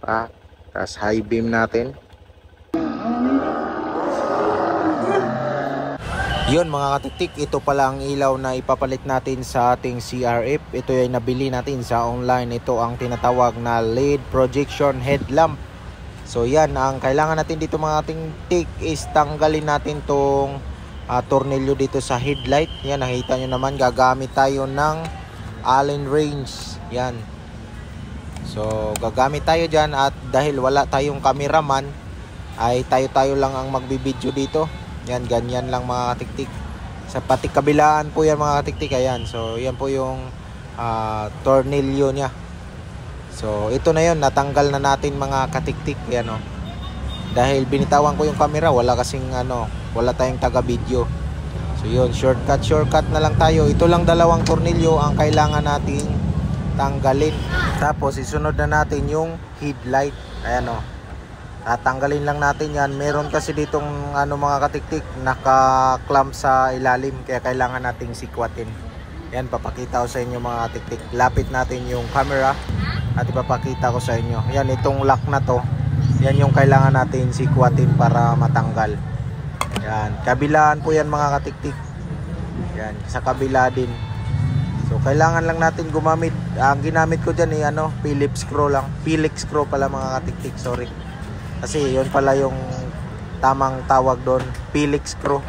Tapos high beam natin. Yun mga katiktik, ito pala ang ilaw na ipapalit natin sa ating CRF. Ito ay nabili natin sa online. Ito ang tinatawag na LED projection headlamp. So yan, ang kailangan natin dito mga katiktik is tanggalin natin tong tornilyo dito sa headlight. Yan, nakita nyo naman, gagamit tayo ng Allen wrench. Yan. So gagamit tayo dyan, at dahil wala tayong cameraman ay tayo lang ang magbibideo dito. Yan, ganyan lang mga katiktik. Sa pati kabilaan po yan mga katiktik. Ayan, so yan po yung tornilyo nya. So ito na yun, natanggal na natin mga katiktik. Yan o. Dahil binitawan ko yung camera, wala kasing wala tayong taga video. So yun, shortcut na lang tayo. Ito lang dalawang tornilyo ang kailangan nating tanggalin. Tapos isunod na natin yung headlight. Ayan o. Tatanggalin lang natin yan. Meron kasi ditong mga katiktik, naka-clamp sa ilalim, kaya kailangan nating sikwatin. Yan, papakita ko sa inyo mga katiktik. Lapit natin yung camera at ipapakita ko sa inyo. Yan, itong lock na to, yan yung kailangan natin sikwatin para matanggal. Yan, kabilaan po yan mga katiktik. Yan, sa kabila din. So kailangan lang natin gumamit, ang ginamit ko dyan ay Phillips screw lang. Phillips screw pala mga katiktik, sorry. Kasi yun pala yung tamang tawag doon, Phillips screw.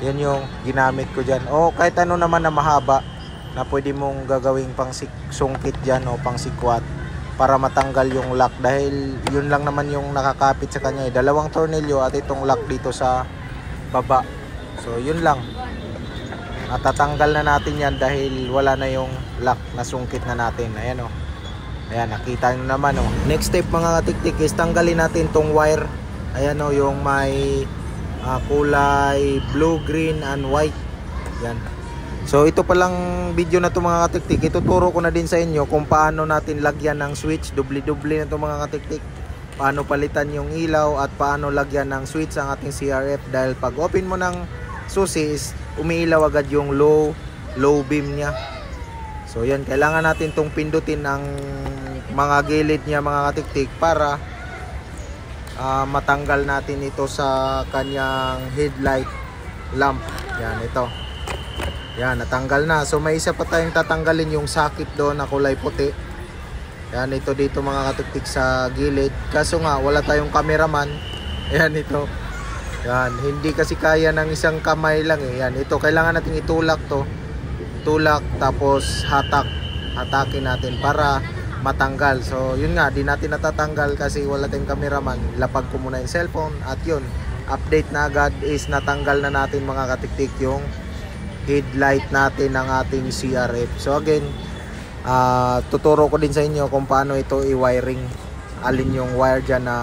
Yun yung ginamit ko dyan. O kahit ano naman na mahaba na pwede mong gagawing pang sungkit dyan o pang sikwat para matanggal yung lock. Dahil yun lang naman yung nakakapit sa kanya. Dalawang tornilyo at itong lock dito sa baba. So yun lang. Natatanggal na natin yan dahil wala na yung lock na sungkit na natin. Ayan o. Ayan, nakita nyo naman o. Next step mga katiktik is tanggalin natin tong wire. Ayan o, yung may kulay blue, green, and white. Yan. So ito palang video na to mga katiktik, ituturo ko na din sa inyo kung paano natin lagyan ng switch. Dubli-dubli na to mga katiktik. Paano palitan yung ilaw at paano lagyan ng switch ang ating CRF. Dahil pag open mo ng susi is umiilaw agad yung low beam nya. So yan, kailangan natin tong pindutin ang mga gilid niya mga katiktik para matanggal natin ito sa kanyang headlight lamp. Yan, ito. Yan, natanggal na. So may isa pa tayong tatanggalin, yung sakit doon na kulay puti. Yan, ito dito mga katiktik sa gilid. Kaso nga wala tayong cameraman. Yan, ito. Yan, hindi kasi kaya ng isang kamay lang eh. Yan, ito kailangan nating itulak to. Tulak tapos hatakin natin para matanggal. So yun nga, di natin natatanggal kasi wala tayong cameraman. Lapag ko muna yung cellphone at yun, update na agad is natanggal na natin mga katiktik yung headlight natin ng ating CRF. So again, tuturo ko din sa inyo kung paano ito i-wiring, alin yung wire dyan na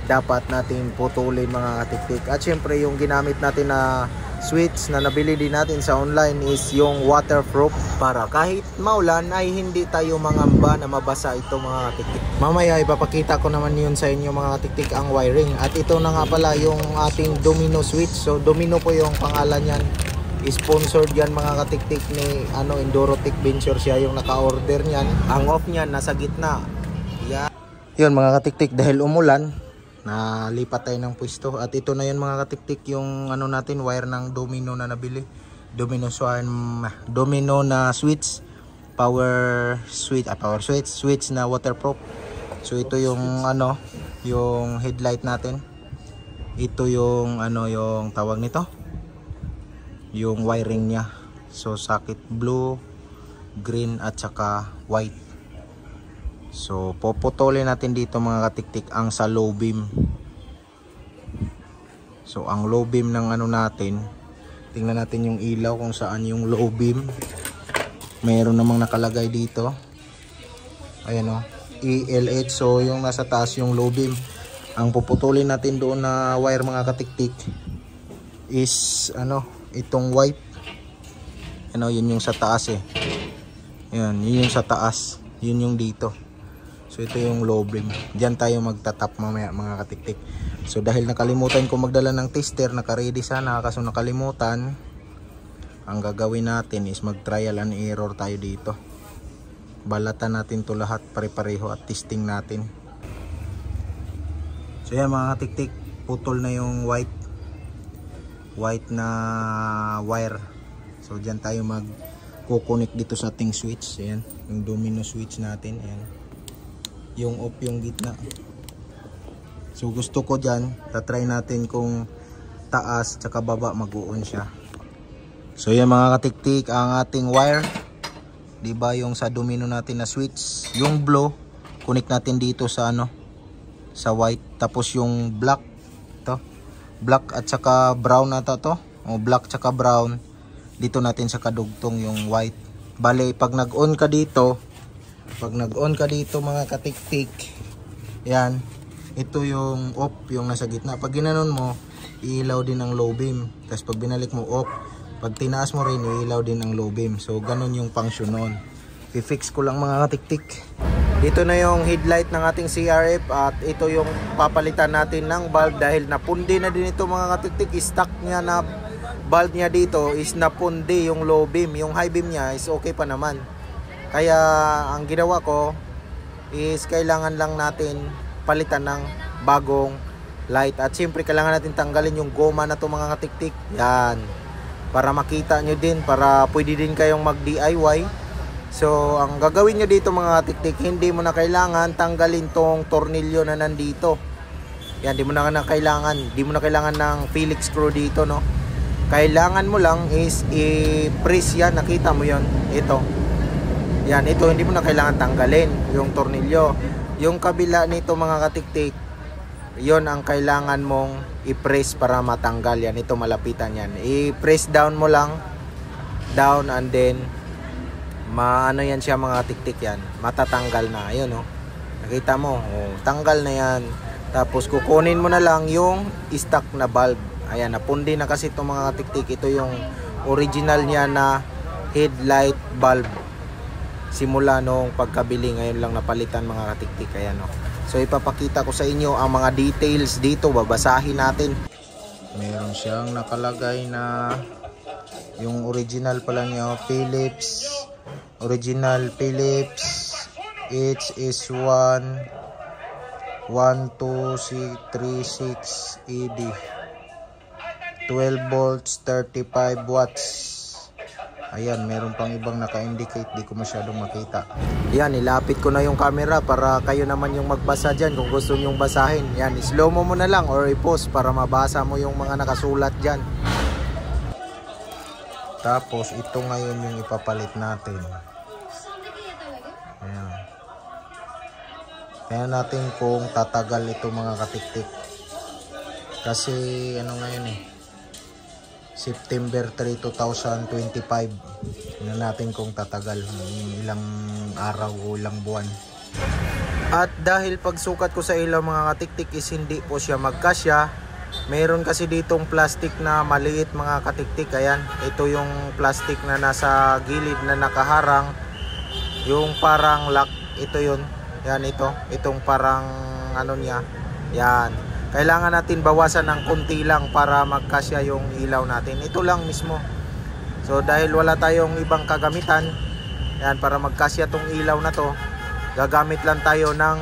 dapat natin putulin mga katiktik. At syempre yung ginamit natin na switch na nabili din natin sa online is yung waterproof, para kahit maulan ay hindi tayo mangamba na mabasa ito mga katiktik. Mamaya ipapakita ko naman yun sa inyo mga katiktik, ang wiring. At ito na nga pala yung ating domino switch. So domino po yung pangalan yan, sponsored yan mga katiktik ni Endurotech Venture. Siya yung naka-order niyan. Ang off niyan nasa gitna. Yan. Yun mga katiktik, dahil umulan nalipat tayo ng pwesto. At ito na yun mga katiktik, yung natin, wire ng domino na nabili. Domino na switch, power switch na waterproof. So ito yung yung headlight natin. Ito yung yung tawag nito, yung wiring nya. So sakit blue, green at saka white. So poputulin natin dito mga katiktik ang sa low beam. So ang low beam ng natin, tingnan natin yung ilaw kung saan yung low beam. Mayroon namang nakalagay dito. Ayan o, ELH. So yung nasa taas yung low beam. Ang puputulin natin doon na wire mga katiktik is itong white. Yun yung sa taas eh. Yun yung sa taas. Yun yung dito. So ito yung low beam. Diyan tayo magtatap mamaya mga katiktik. So dahil nakalimutan ko magdala ng tester, naka-ready sana kaso nakalimutan, ang gagawin natin is mag trial and error tayo dito. balatan natin to lahat pare-pareho at testing natin. So yan mga katiktik, putol na yung white na wire. So dyan tayo mag-connect dito sa ating switch. Ayan, yung domino switch natin. Ayan, yung off yung gitna. So gusto ko dyan, tatry natin kung taas tsaka baba mag-on siya. So yan mga katiktik, ang ating wire, diba yung sa domino natin na switch, yung blue connect natin dito sa sa white, tapos yung black black at saka brown na to o black tsaka brown dito natin sa kadugtong yung white. Bale pag nag-on ka dito mga katiktik, yan, ito yung off yung nasa gitna. Pag ginanon mo, iilaw din ang low beam, tapos pag binalik mo off, pag tinaas mo rin, iilaw din ang low beam. So ganun yung function nun. I-fix ko lang mga katiktik. Dito na yung headlight ng ating CRF at ito yung papalitan natin ng bulb dahil napundi na din ito mga katiktik. Stock niya na bulb niya dito is napundi yung low beam. Yung high beam niya is okay pa naman. Kaya ang ginawa ko is kailangan lang natin palitan ng bagong light. At siyempre kailangan natin tanggalin yung goma na to mga katiktik. Yan. Para makita nyo din, para pwede din kayong mag DIY. So ang gagawin nyo dito mga katiktik, hindi mo na kailangan tanggalin tong tornilyo na nandito. Yan, di mo na kailangan ng Phillips screw dito, no. Kailangan mo lang is i-press yan, nakita mo yon, ito. Yan, ito hindi mo na kailangan tanggalin yung tornilyo. Yung kabila nito mga katiktik, yon ang kailangan mong i-press para matanggal yan. Ito malapitan yan. I-press down mo lang, down, and then maano yan siya mga katiktik, yan matatanggal na. Ayun, oh, nakita mo, oh, tanggal na yan. Tapos kukunin mo na lang yung stock na bulb. Ayan, napundi na kasi itong mga katiktik. Ito yung original niya na headlight bulb simula nung pagkabili, ngayon lang napalitan mga katiktik. Ayan, oh. So ipapakita ko sa inyo ang mga details dito, babasahin natin. Meron siyang nakalagay na yung original pala niya, Phillips, original Phillips HS1 12336 ED, 12 volts 35 watts. Ayan, meron pang ibang naka-indicate, di ko masyadong makita. Yan, ilapit ko na yung camera para kayo naman yung magbasa dyan kung gusto nyong basahin. Yan, slow mo na lang or i-pause para mabasa mo yung mga nakasulat dyan. Tapos ito ngayon yung ipapalit natin. Ayan. Tingnan natin kung tatagal ito mga katiktik. Kasi ano ngayon September 3, 2025. Tingnan natin kung tatagal, ilang araw o ilang buwan. At dahil pagsukat ko sa ilaw mga katiktik is hindi po siya magkasya, mayroon kasi ditong plastic na maliit mga katiktik. Ayan, ito yung plastic na nasa gilid na nakaharang, yung parang lock, ito yun. Yan, itong parang ano niya. Yan, kailangan natin bawasan ng konti lang para magkasya yung ilaw natin. Ito lang mismo. So dahil wala tayong ibang kagamitan, yan, para magkasya tong ilaw na to, gagamit lang tayo ng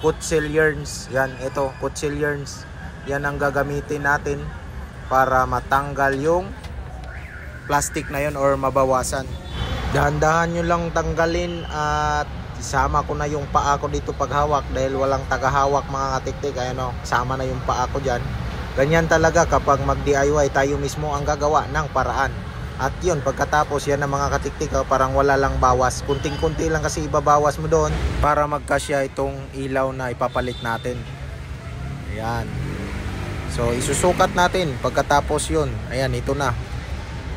Kutzelians. Yan, ito, Kutzelians. Yan ang gagamitin natin para matanggal yung plastic na yun or mabawasan. Dahan-dahan nyo lang tanggalin at isama ko na yung paa ko dito paghawak dahil walang tagahawak mga katiktik. Ayan, o, sama na yung paa ko dyan. Ganyan talaga kapag mag DIY, tayo mismo ang gagawa ng paraan. At yun, pagkatapos yan ang mga katiktik, parang wala lang bawas, kunting-kunti lang kasi ibabawas mo doon para magkasya itong ilaw na ipapalit natin. Ayan, so isusukat natin pagkatapos yun. Ayan, ito na.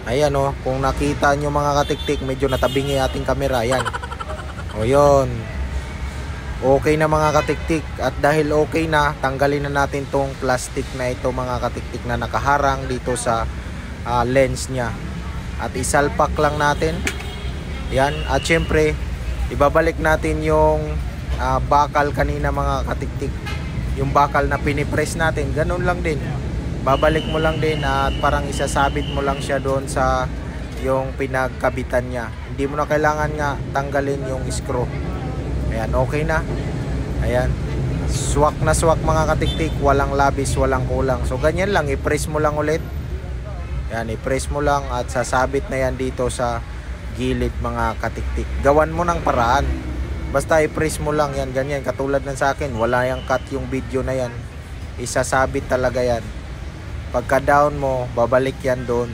Ayan, o, kung nakita nyo mga katiktik, medyo natabingi ating camera. Ayan, o yun, okay na mga katiktik. At dahil okay na, tanggalin na natin tong plastic na ito mga katiktik na nakaharang dito sa lens nya. At isalpak lang natin. Yan, at syempre ibabalik natin yung bakal kanina mga katiktik. Yung bakal na pinipress natin, ganun lang din. Babalik mo lang din at parang isasabit mo lang siya doon sa yung pinagkabitan niya. Hindi mo na kailangan nga tanggalin yung screw. Ayan, okay na. Ayan. Swak na swak mga katiktik, walang labis, walang kulang. So ganyan lang, i-press mo lang ulit. Yan, i-press mo lang at sasabit na yan dito sa gilid mga katiktik. Gawan mo ng paraan. Basta i-press mo lang yan, ganyan. Katulad ng sa akin, wala yung cut yung video na yan. Isasabit talaga yan. Pagka down mo, babalik yan doon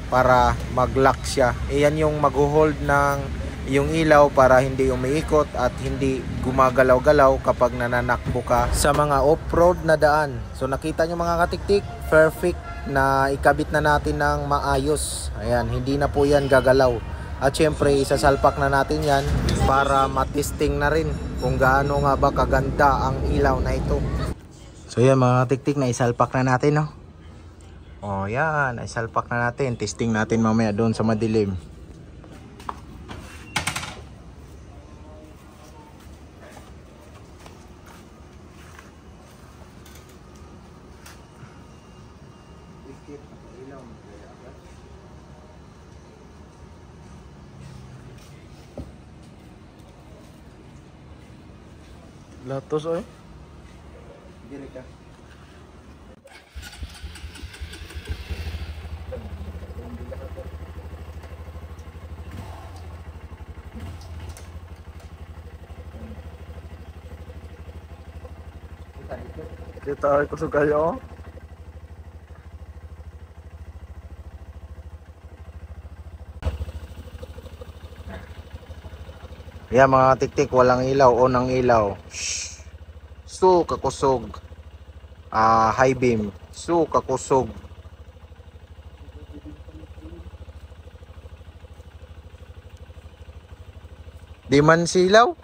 para mag-lock siya. Iyan yung mag-hold ng yung ilaw para hindi umiikot at hindi gumagalaw-galaw kapag nananakbo ka sa mga off-road na daan. So nakita nyo mga katiktik, perfect na ikabit na natin ng maayos. Ayan, hindi na po yan gagalaw. At syempre isasalpak na natin yan para matesting na rin kung gaano nga ba kaganda ang ilaw na ito. So yan mga katiktik, na isalpak na natin, no? O yan, isalpak na natin. Testing natin mamaya doon sa madilim. Latos oy. Dili ka. Kita ay kusog kayo. Yan mga tiktik, walang ilaw o ng ilaw. Shhh. So kakusog. High beam. So kakusog. Di man silaw?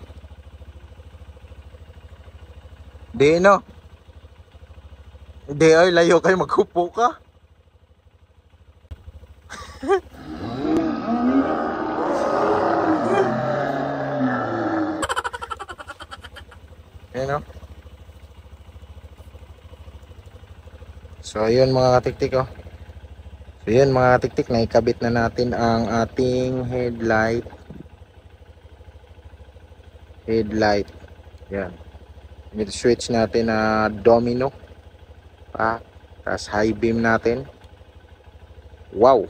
Di no? Di ay layo kayo, magkupo ka. Ayan o. So ayun mga katiktik oh. So yun mga katiktik, naikabit na natin ang ating headlight. Yan. Switch natin na domino. Tapos high beam natin. Wow.